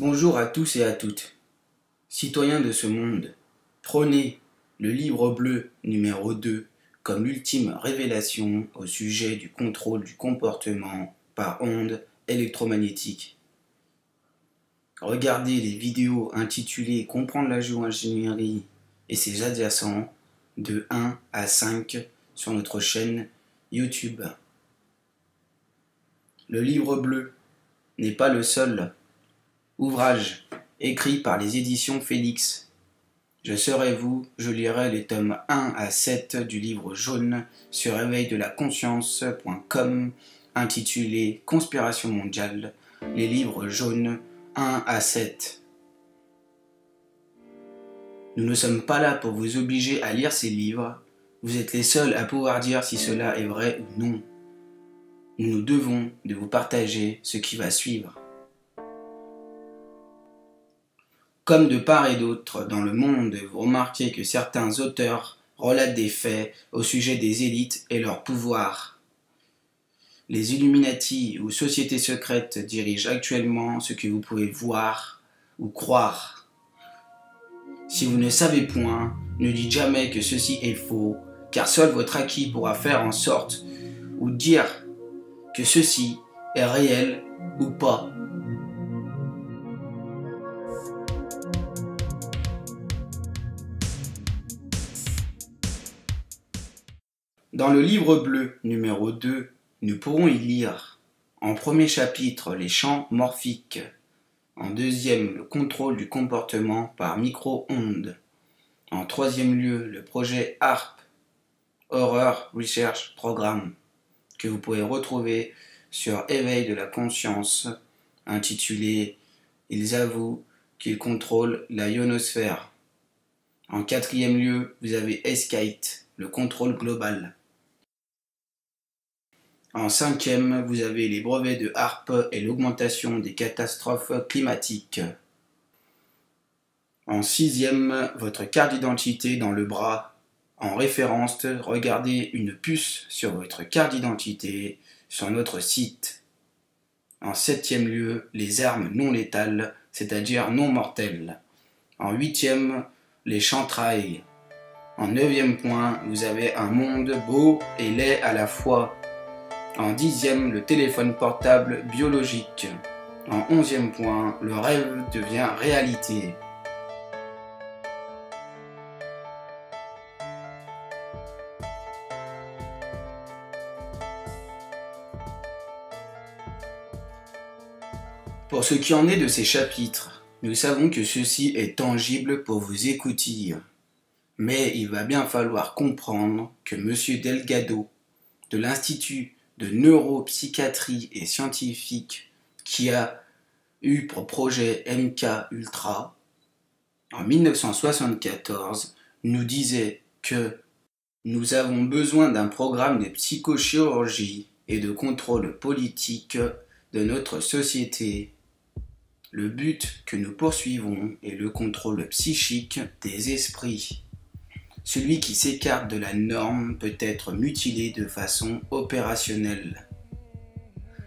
Bonjour à tous et à toutes. Citoyens de ce monde, prenez le livre bleu numéro 2 comme l'ultime révélation au sujet du contrôle du comportement par ondes électromagnétiques. Regardez les vidéos intitulées Comprendre la géo-ingénierie et ses adjacents de 1 à 5 sur notre chaîne YouTube. Le livre bleu n'est pas le seul ouvrage écrit par les éditions Félix. Je serai vous, je lirai les tomes 1 à 7 du livre jaune sur éveil-de-la-conscience.com intitulé Conspiration mondiale, les livres jaunes 1 à 7. Nous ne sommes pas là pour vous obliger à lire ces livres, vous êtes les seuls à pouvoir dire si cela est vrai ou non. Nous nous devons de vous partager ce qui va suivre. Comme de part et d'autre dans le monde, vous remarquez que certains auteurs relatent des faits au sujet des élites et leur pouvoir. Les Illuminati ou sociétés secrètes dirigent actuellement ce que vous pouvez voir ou croire. Si vous ne savez point, ne dites jamais que ceci est faux, car seul votre acquis pourra faire en sorte ou dire que ceci est réel ou pas. Dans le livre bleu numéro 2, nous pourrons y lire en premier chapitre les champs morphiques, en deuxième le contrôle du comportement par micro-ondes, en troisième lieu le projet HARP, Horror Research Program, que vous pouvez retrouver sur Éveil de la conscience, intitulé « Ils avouent qu'ils contrôlent la ionosphère ». En quatrième lieu, vous avez Escite, le contrôle global. En cinquième, vous avez les brevets de HARP et l'augmentation des catastrophes climatiques. En sixième, votre carte d'identité dans le bras. En référence, regardez une puce sur votre carte d'identité sur notre site. En septième lieu, les armes non létales, c'est-à-dire non mortelles. En huitième, les chantrailles. En neuvième point, vous avez un monde beau et laid à la fois. En dixième, le téléphone portable biologique. En onzième point, le rêve devient réalité. Pour ce qui en est de ces chapitres, nous savons que ceci est tangible pour vous écoutir. Mais il va bien falloir comprendre que M. Delgado, de l'Institut de neuropsychiatrie et scientifique qui a eu pour projet MK Ultra, en 1974, nous disait que nous avons besoin d'un programme de psychochirurgie et de contrôle politique de notre société. Le but que nous poursuivons est le contrôle psychique des esprits. Celui qui s'écarte de la norme peut être mutilé de façon opérationnelle.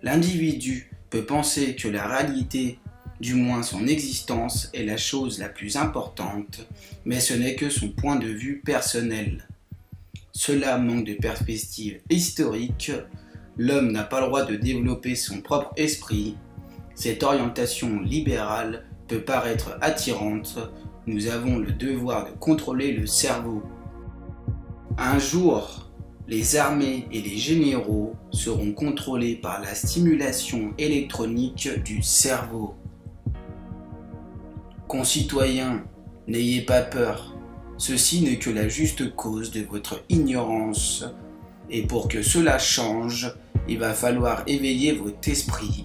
L'individu peut penser que la réalité, du moins son existence, est la chose la plus importante, mais ce n'est que son point de vue personnel. Cela manque de perspective historique. L'homme n'a pas le droit de développer son propre esprit. Cette orientation libérale peut paraître attirante. Nous avons le devoir de contrôler le cerveau. Un jour, les armées et les généraux seront contrôlés par la stimulation électronique du cerveau. Concitoyens, n'ayez pas peur. Ceci n'est que la juste cause de votre ignorance. Et pour que cela change, il va falloir éveiller votre esprit,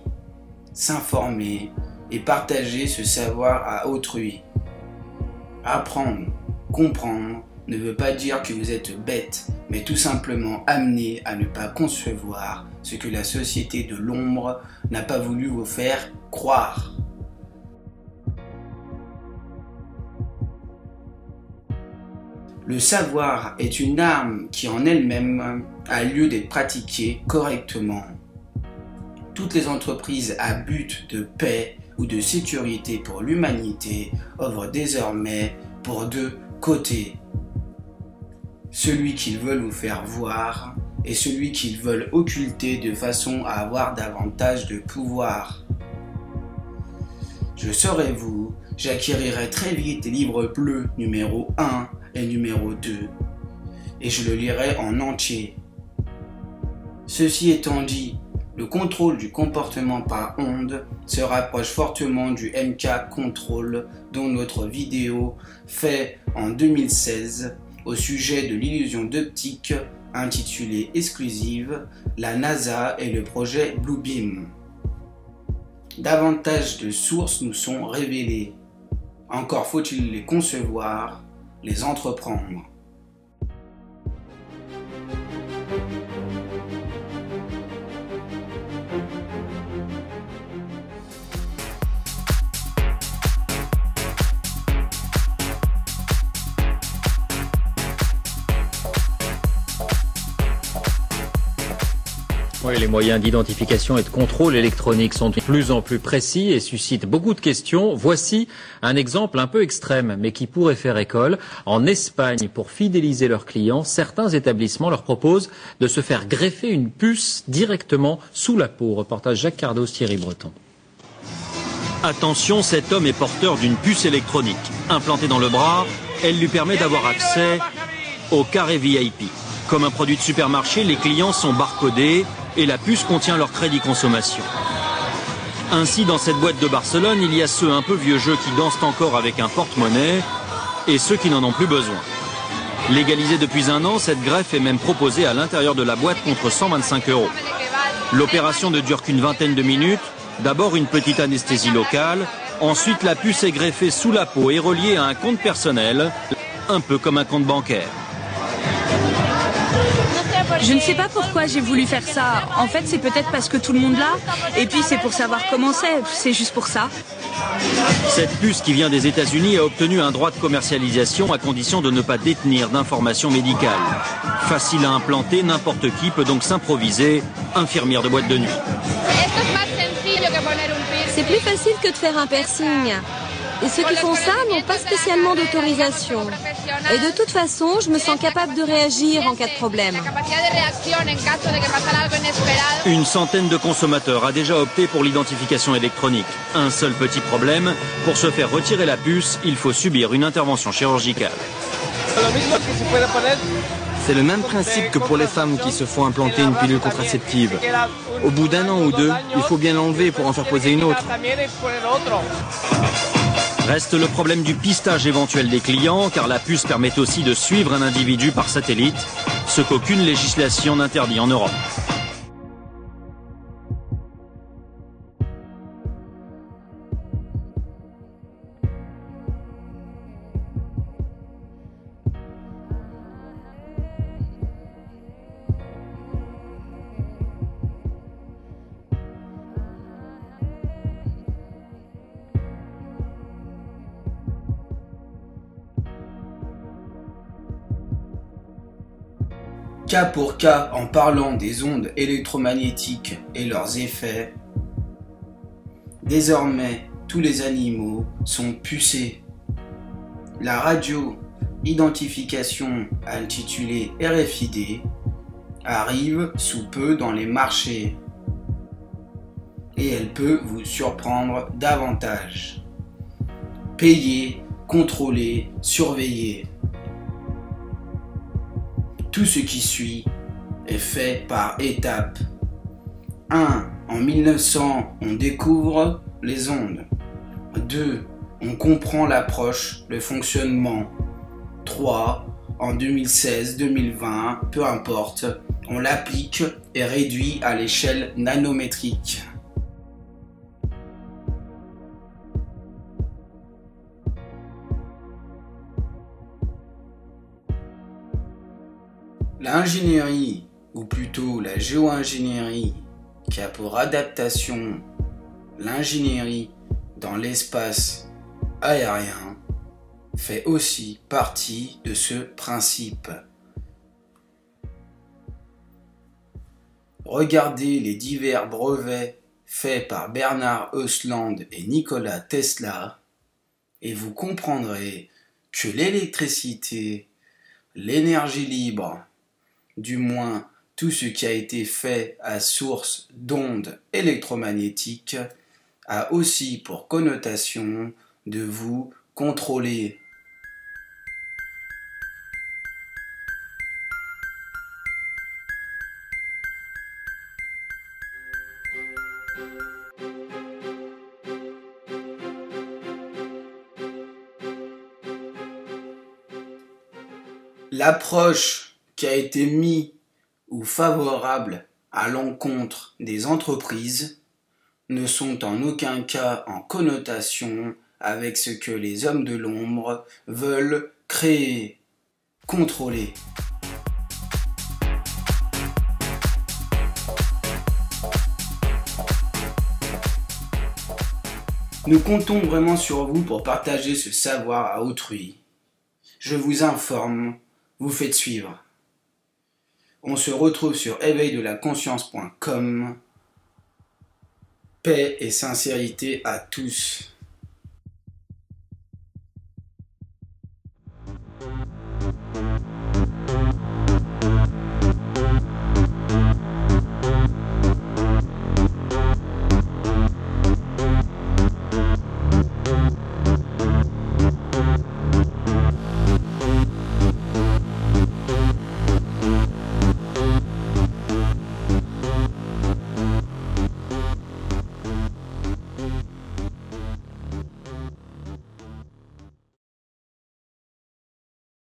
s'informer et partager ce savoir à autrui. Apprendre, comprendre ne veut pas dire que vous êtes bête, mais tout simplement amené à ne pas concevoir ce que la société de l'ombre n'a pas voulu vous faire croire. Le savoir est une arme qui en elle-même a lieu d'être pratiquée correctement. Toutes les entreprises à but de paix ou de sécurité pour l'humanité œuvrent désormais pour deux côtés. Celui qu'ils veulent vous faire voir et celui qu'ils veulent occulter de façon à avoir davantage de pouvoir. Je serai vous, j'acquérirai très vite les livres bleus numéro 1 et numéro 2 et je le lirai en entier. Ceci étant dit, le contrôle du comportement par onde se rapproche fortement du MK Control dont notre vidéo fait en 2016 au sujet de l'illusion d'optique intitulée exclusive La NASA et le projet Bluebeam. Davantage de sources nous sont révélées. Encore faut-il les concevoir, les entreprendre. Oui, les moyens d'identification et de contrôle électronique sont de plus en plus précis et suscitent beaucoup de questions. Voici un exemple un peu extrême, mais qui pourrait faire école. En Espagne, pour fidéliser leurs clients, certains établissements leur proposent de se faire greffer une puce directement sous la peau. Reportage Jacques Cardos, Thierry Breton. Attention, cet homme est porteur d'une puce électronique. Implantée dans le bras, elle lui permet d'avoir accès au carré VIP. Comme un produit de supermarché, les clients sont barcodés et la puce contient leur crédit consommation. Ainsi, dans cette boîte de Barcelone, il y a ceux un peu vieux jeux qui dansent encore avec un porte-monnaie et ceux qui n'en ont plus besoin. Légalisée depuis un an, cette greffe est même proposée à l'intérieur de la boîte contre 125 €. L'opération ne dure qu'une vingtaine de minutes. D'abord une petite anesthésie locale, ensuite la puce est greffée sous la peau et reliée à un compte personnel, un peu comme un compte bancaire. Je ne sais pas pourquoi j'ai voulu faire ça. En fait, c'est peut-être parce que tout le monde l'a. Et puis, c'est pour savoir comment c'est. C'est juste pour ça. Cette puce qui vient des États-Unis a obtenu un droit de commercialisation à condition de ne pas détenir d'informations médicales. Facile à implanter, n'importe qui peut donc s'improviser infirmière de boîte de nuit. C'est plus facile que de faire un piercing. Et ceux qui font ça n'ont pas spécialement d'autorisation. Et de toute façon, je me sens capable de réagir en cas de problème. Une centaine de consommateurs a déjà opté pour l'identification électronique. Un seul petit problème, pour se faire retirer la puce, il faut subir une intervention chirurgicale. C'est le même principe que pour les femmes qui se font implanter une pilule contraceptive. Au bout d'un an ou deux, il faut bien l'enlever pour en faire poser une autre. Reste le problème du pistage éventuel des clients, car la puce permet aussi de suivre un individu par satellite, ce qu'aucune législation n'interdit en Europe. Cas pour cas, en parlant des ondes électromagnétiques et leurs effets, désormais tous les animaux sont pucés. La radio-identification intitulée RFID arrive sous peu dans les marchés et elle peut vous surprendre davantage. Payer, contrôler, surveiller. Tout ce qui suit est fait par étapes. 1. En 1900, on découvre les ondes. 2. On comprend l'approche, le fonctionnement. 3. En 2016-2020, peu importe, on l'applique et réduit à l'échelle nanométrique. L'ingénierie, ou plutôt la géo-ingénierie, qui a pour adaptation l'ingénierie dans l'espace aérien, fait aussi partie de ce principe. Regardez les divers brevets fait par Bernard Östland et Nikola Tesla, et vous comprendrez que l'électricité, l'énergie libre, du moins tout ce qui a été fait à source d'ondes électromagnétiques, a aussi pour connotation de vous contrôler. L'approche qui a été mise ou favorable à l'encontre des entreprises ne sont en aucun cas en connotation avec ce que les hommes de l'ombre veulent créer, contrôler. Nous comptons vraiment sur vous pour partager ce savoir à autrui. Je vous informe, vous faites suivre. On se retrouve sur éveildelaConscience.com. Paix et sincérité à tous.